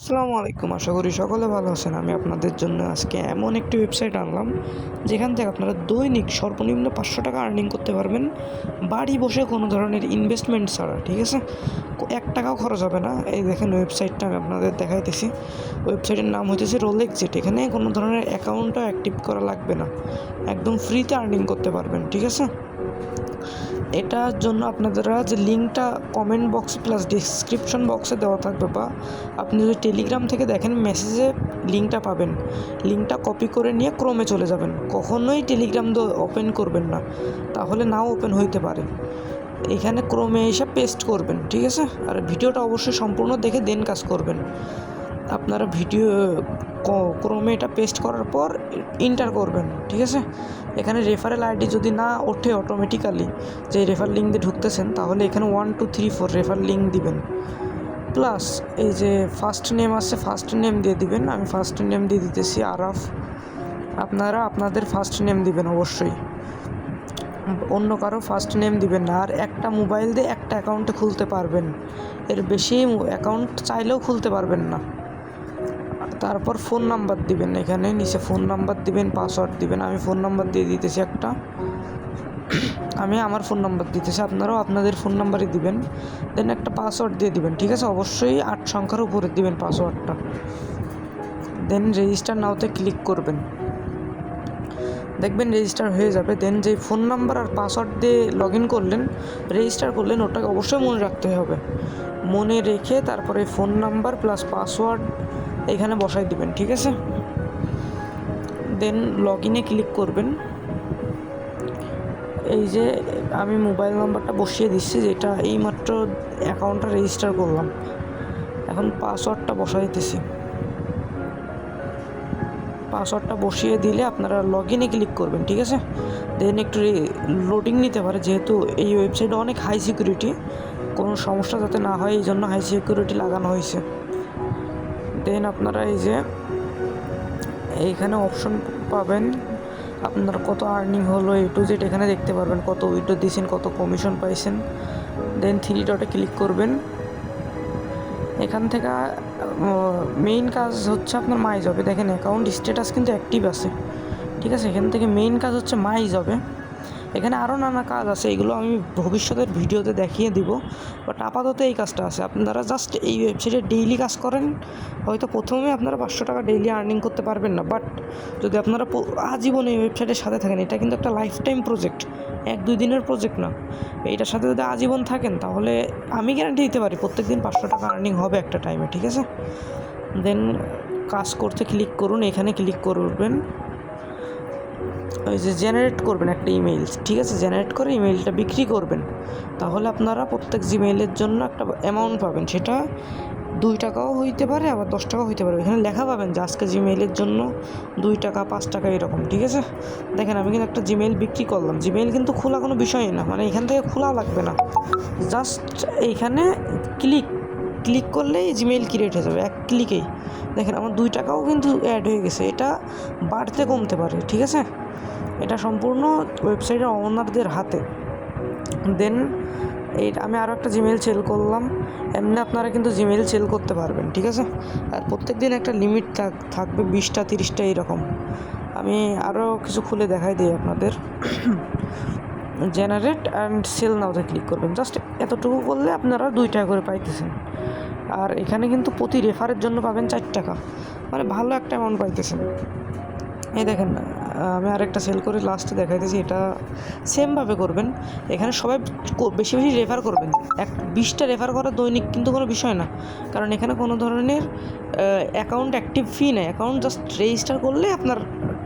আসসালামু আলাইকুম। আশা করি সকলে ভালো আছেন। আমি আপনাদের জন্য আজকে এমন একটি ওয়েবসাইট আনলাম যেখান থেকে আপনারা দৈনিক সর্বনিম্ন ৫০০ টাকা আর্নিং করতে পারবেন বাড়ি বসে কোনো ধরনের ইনভেস্টমেন্ট ছাড়া। ঠিক আছে, ৳১ খরচ হবে না। এই দেখেন ওয়েবসাইটটা আমি আপনাদের দেখাইতেছি। ওয়েবসাইটের নাম হচ্ছে রোলেক্সজেট। এখানে কোনো ধরনের অ্যাকাউন্টও অ্যাক্টিভ করা লাগবে না, একদম ফ্রিতে আর্নিং করতে পারবেন। ঠিক আছে, এটার জন্য আপনারা যে লিঙ্কটা কমেন্ট বক্সে প্লাস ডিসক্রিপশন বক্সে দেওয়া থাকবে, বা আপনি যদি টেলিগ্রাম থেকে দেখেন মেসেজে লিঙ্কটা পাবেন। লিঙ্কটা কপি করে নিয়ে ক্রোমে চলে যাবেন। কখনোই টেলিগ্রাম ওপেন করবেন না, তাহলে নাও ওপেন হইতে পারে। এখানে ক্রোমে এসে পেস্ট করবেন। ঠিক আছে, আর ভিডিওটা অবশ্যই সম্পূর্ণ দেখে দেন কাজ করবেন। আপনারা ক্রোমে এটা পেস্ট করার পর এন্টার করবেন। ঠিক আছে, এখানে রেফারেল আইডি যদি না ওঠে অটোমেটিক্যালি, যে রেফার লিঙ্ক দিয়ে ঢুকতেছেন, তাহলে এখানে 1 2 3 4 রেফার লিঙ্ক দিবেন। প্লাস এই যে ফার্স্ট নেম আছে, ফার্স্ট নেম দিয়ে দিবেন। আমি ফার্স্ট নেম দিয়ে দিতেছি আরাফ। আপনারা আপনাদের ফার্স্ট নেম দিবেন অবশ্যই, অন্য কারো ফার্স্ট নেম দিবেন না। আর একটা মোবাইল দিয়ে একটা অ্যাকাউন্টে খুলতে পারবেন, এর বেশি অ্যাকাউন্ট চাইলেও খুলতে পারবেন না। তারপর ফোন নাম্বার দিবেন, এখানে নিচে ফোন নাম্বার দিবেন, পাসওয়ার্ড দিবেন। আমি ফোন নাম্বার দিয়ে দিতেছি একটা, আমি আমার ফোন নাম্বার দিতেছি, আপনারাও আপনাদের ফোন নাম্বারই দিবেন। দেন একটা পাসওয়ার্ড দিয়ে দিবেন। ঠিক আছে, অবশ্যই 8 সংখ্যার উপরে দিবেন পাসওয়ার্ডটা। দেন রেজিস্টার নাওতে ক্লিক করবেন, দেখবেন রেজিস্টার হয়ে যাবে। দেন যে ফোন নাম্বার আর পাসওয়ার্ড দিয়ে লগ ইন করলেন, রেজিস্টার করলেন, ওটাকে অবশ্যই মনে রাখতে হবে। মনে রেখে তারপরে ফোন নাম্বার প্লাস পাসওয়ার্ড এখানে বসাই দিবেন। ঠিক আছে, দেন লগ ইনে ক্লিক করবেন। এই যে আমি মোবাইল নাম্বারটা বসিয়ে দিচ্ছি, যেটা এইমাত্র অ্যাকাউন্টটা রেজিস্টার করলাম। এখন পাসওয়ার্ডটা বসাইতেছি। পাসওয়ার্ডটা বসিয়ে দিলে আপনারা লগ ইনে ক্লিক করবেন। ঠিক আছে, দেন একটু লোডিং নিতে পারে, যেহেতু এই ওয়েবসাইটে অনেক হাই সিকিউরিটি, কোনো সমস্যা যাতে না হয় এই জন্য হাই সিকিউরিটি লাগানো হয়েছে। দেন আপনারা এই যে এইখানে অপশন পাবেন, আপনার কত আর্নিং হলো A to Z এখানে দেখতে পারবেন, কত উইথড্র দিয়েছেন, কত কমিশন পাইছেন। দেন 3 ডটে ক্লিক করবেন। এখান থেকে মেইন কাজ হচ্ছে আপনার মাই জবে। দেখেন অ্যাকাউন্ট স্ট্যাটাস কিন্তু অ্যাক্টিভ আছে। ঠিক আছে, এখান থেকে মেইন কাজ হচ্ছে মাই জবে। এখানে আরও নানা কাজ আছে, এগুলো আমি ভবিষ্যতের ভিডিওতে দেখিয়ে দিব, বাট আপাতত এই কাজটা আছে। আপনারা জাস্ট এই ওয়েবসাইটে ডেইলি কাজ করেন, হয়তো প্রথমে আপনারা 500 টাকা ডেইলি আর্নিং করতে পারবেন না, বাট যদি আপনারা আজীবন এই ওয়েবসাইটের সাথে থাকেন, এটা কিন্তু একটা লাইফ টাইম প্রজেক্ট, 1-2 দিনের প্রজেক্ট না। এইটার সাথে যদি আজীবন থাকেন, তাহলে আমি গ্যারান্টি দিতে পারি প্রত্যেক দিন 500 টাকা আর্নিং হবে একটা টাইমে। ঠিক আছে, দেন কাজ করতে ক্লিক করুন, এখানে ক্লিক করবেন। ওই যে জেনারেট করবেন একটা ইমেইল। ঠিক আছে, জেনারেট করে ইমেইলটা বিক্রি করবেন, তাহলে আপনারা প্রত্যেক জিমেইলের জন্য একটা অ্যামাউন্ট পাবেন। সেটা 2 টাকাও হইতে পারে, আবার 10 টাকাও হইতে পারে। এখানে লেখা পাবেন যে আজকে জিমেইলের জন্য 2 টাকা, 5 টাকা এরকম। ঠিক আছে, দেখেন আমি কিন্তু একটা জিমেইল বিক্রি করলাম। জিমেইল কিন্তু খোলা কোনো বিষয়ই না, মানে এখান থেকে খোলা লাগবে না, জাস্ট এইখানে ক্লিক করলেই জিমেইল ক্রিয়েট হয়ে যাবে এক ক্লিকেই। দেখেন আমার 2 টাকাও কিন্তু অ্যাড হয়ে গেছে। এটা বাড়তে কমতে পারে। ঠিক আছে, এটা সম্পূর্ণ ওয়েবসাইটের ওনারদের হাতে। দেন আমি আরও একটা জিমেইল সেল করলাম। এমনি আপনারা কিন্তু জিমেইল সেল করতে পারবেন। ঠিক আছে, আর প্রত্যেক দিন একটা লিমিট থাকবে, 20টা 30টা এরকম। আমি আরও কিছু খুলে দেখাই দিই আপনাদের। জেনারেট অ্যান্ড সেল নাওতে ক্লিক করবেন। জাস্ট এতটুকু করলে আপনারা 2 টাকা করে পাইতেছেন। আর এখানে কিন্তু প্রতি রেফারের জন্য পাবেন 4 টাকা, মানে ভালো একটা অ্যামাউন্ট পাইতেছেন। এই দেখেন আমি আরেকটা সেল করে লাস্টে দেখাইতেছি। এটা সেমভাবে করবেন। এখানে সবাই বেশি বেশি রেফার করবেন। 20টা রেফার করা দৈনিক কিন্তু কোনো বিষয় না, কারণ এখানে কোনো ধরনের অ্যাকাউন্ট অ্যাক্টিভ ফি নেই। অ্যাকাউন্ট জাস্ট রেজিস্টার করলে আপনার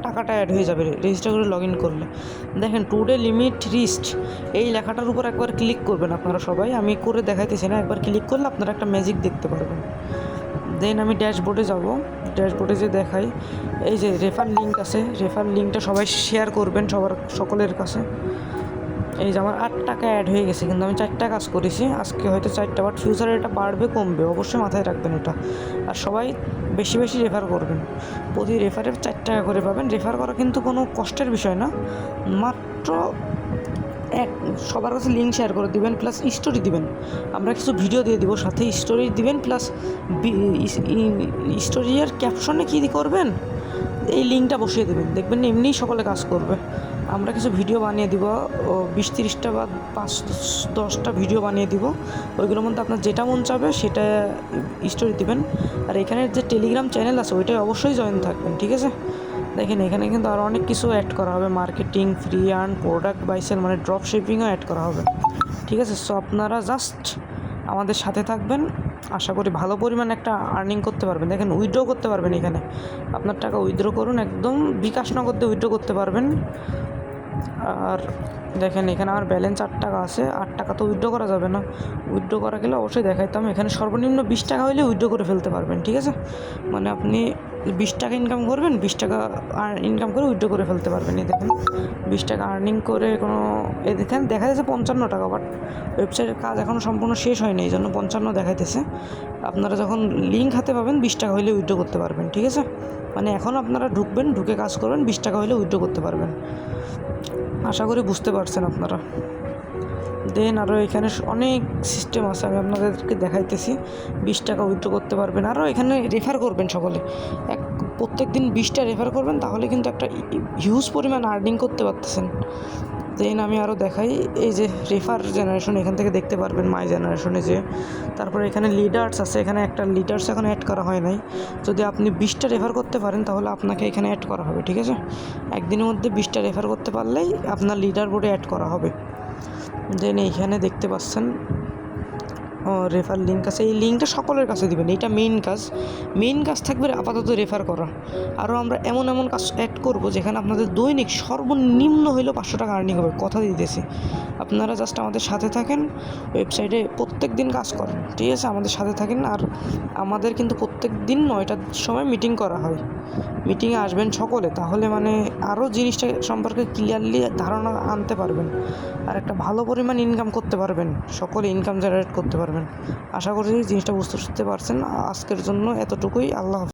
টাকাটা অ্যাড হয়ে যাবে, রেজিস্টার করে লগ ইন করলে। দেখেন টুডে লিমিট রিস্ট, এই লেখাটার উপর একবার ক্লিক করবেন আপনারা সবাই। আমি করে দেখাইতেছি না, একবার ক্লিক করলে আপনারা একটা ম্যাজিক দেখতে পারবেন। দেন আমি ড্যাশবোর্ডে যাব। ড্যাশবোর্ডে যে দেখাই, এই যে রেফার লিঙ্ক আছে, রেফার লিঙ্কটা সবাই শেয়ার করবেন সকলের কাছে। এই যে আমার 8 টাকা অ্যাড হয়ে গেছে, কিন্তু আমি 4টা কাজ করেছি আজকে, হয়তো 4টা, বাট ফিউচারে এটা বাড়বে কমবে, অবশ্যই মাথায় রাখবেন এটা। আর সবাই বেশি বেশি রেফার করবেন, প্রতি রেফারে 4 টাকা করে পাবেন। রেফার করা কিন্তু কোনো কষ্টের বিষয় না, মাত্র এক সবার কাছে লিঙ্ক শেয়ার করে দিবেন, প্লাস স্টোরি দিবেন। আমরা কিছু ভিডিও দিয়ে দিব, সাথে স্টোরি দিবেন, প্লাস স্টোরির ক্যাপশনে কী করবেন, এই লিঙ্কটা বসিয়ে দেবেন, দেখবেন এমনিই সকলে কাজ করবে। আমরা কিছু ভিডিও বানিয়ে দিব, 20-30টা বা 5-10টা ভিডিও বানিয়ে দিব, ওইগুলোর মধ্যে আপনার যেটা মন চাবে সেটা স্টোরি দিবেন। আর এখানের যে টেলিগ্রাম চ্যানেল আছে ওইটাই অবশ্যই জয়েন থাকবেন, ঠিক আছে? দেখেন এখানে কিন্তু আরও অনেক কিছু অ্যাড করা হবে, marketing, free earn, product buy sell মানে ড্রপ শিপিংও অ্যাড করা হবে, ঠিক আছে? সো আপনারা জাস্ট আমাদের সাথে থাকবেন, আশা করি ভালো পরিমাণ একটা আর্নিং করতে পারবেন। দেখেন উইথড্র করতে পারবেন, এখানে আপনার টাকা উইথড্র করুন, একদম বিকাশ নগদ দিয়ে উইথড্র করতে পারবেন। আর দেখেন এখানে আমার ব্যালেন্স 8 টাকা আছে, 8 টাকা তো উইথড্র করা যাবে না, উইথড্র করা গেলে অবশ্যই দেখাইতাম। এখানে সর্বনিম্ন 20 টাকা হলে উইথড্র করে ফেলতে পারবেন, ঠিক আছে? মানে আপনি 20 টাকা ইনকাম করবেন, 20 টাকা ইনকাম করে উইথড্র করে ফেলতে পারবেন। এই দেখেন 20 টাকা আর্নিং করে কোনো এখানে দেখা যাচ্ছে 55 টাকা, বাট ওয়েবসাইটের কাজ এখনও সম্পূর্ণ শেষ হয়নি, এই জন্য 55 দেখাইতেছে। আপনারা যখন লিঙ্ক হাতে পাবেন 20 টাকা হলে উইথড্র করতে পারবেন, ঠিক আছে? মানে এখন আপনারা ঢুকবেন, ঢুকে কাজ করবেন, 20 টাকা হলে উইথড্র করতে পারবেন। আশা করি বুঝতে পারছেন আপনারা। দেন আরও এখানে অনেক সিস্টেম আছে, আমি আপনাদেরকে দেখাইতেছি। 20 টাকা উইথড্র করতে পারবেন, আরও এখানে রেফার করবেন সকলে, প্রত্যেক দিন 20টা রেফার করবেন, তাহলে কিন্তু একটা হিউজ পরিমাণ আর্নিং করতে পারতেছেন। দেন আমি আরও দেখাই, এই যে রেফার জেনারেশন এখান থেকে দেখতে পারবেন, মাই জেনারেশনে যে। তারপরে এখানে লিডার্স আছে, এখানে একটা লিডার্স এখন অ্যাড করা হয় নাই। যদি আপনি 20টা রেফার করতে পারেন তাহলে আপনাকে এখানে অ্যাড করা হবে, ঠিক আছে? একদিনের মধ্যে 20টা রেফার করতে পারলেই আপনার লিডার বোর্ডে অ্যাড করা হবে। দেন এইখানে দেখতে পাচ্ছেন রেফার লিঙ্ক আছে, এই লিঙ্কটা সকলের কাছে দিবেন, এইটা মেইন কাজ থাকবে আপাতত রেফার করা। আরও আমরা এমন কাজ অ্যাড করব যেখানে আপনাদের দৈনিক সর্বনিম্ন হইলেও 500 টাকা আর্নিং হবে, কথা দিতেছি। আপনারা জাস্ট আমাদের সাথে থাকেন, ওয়েবসাইটে প্রত্যেক দিন কাজ করেন, ঠিক আছে? আমাদের সাথে থাকেন। আর আমাদের কিন্তু প্রত্যেক দিন 9টার সময় মিটিং করা হয়, মিটিংয়ে আসবেন সকলে, তাহলে মানে আরও জিনিসটা সম্পর্কে ক্লিয়ারলি ধারণা আনতে পারবেন, আর একটা ভালো পরিমাণ ইনকাম করতে পারবেন, সকলে ইনকাম জেনারেট করতে পারবেন। আশা করি জিনিসটা বুঝতে পারছেন। আজকের জন্য এতটুকুই, আল্লাহ হাফেজ।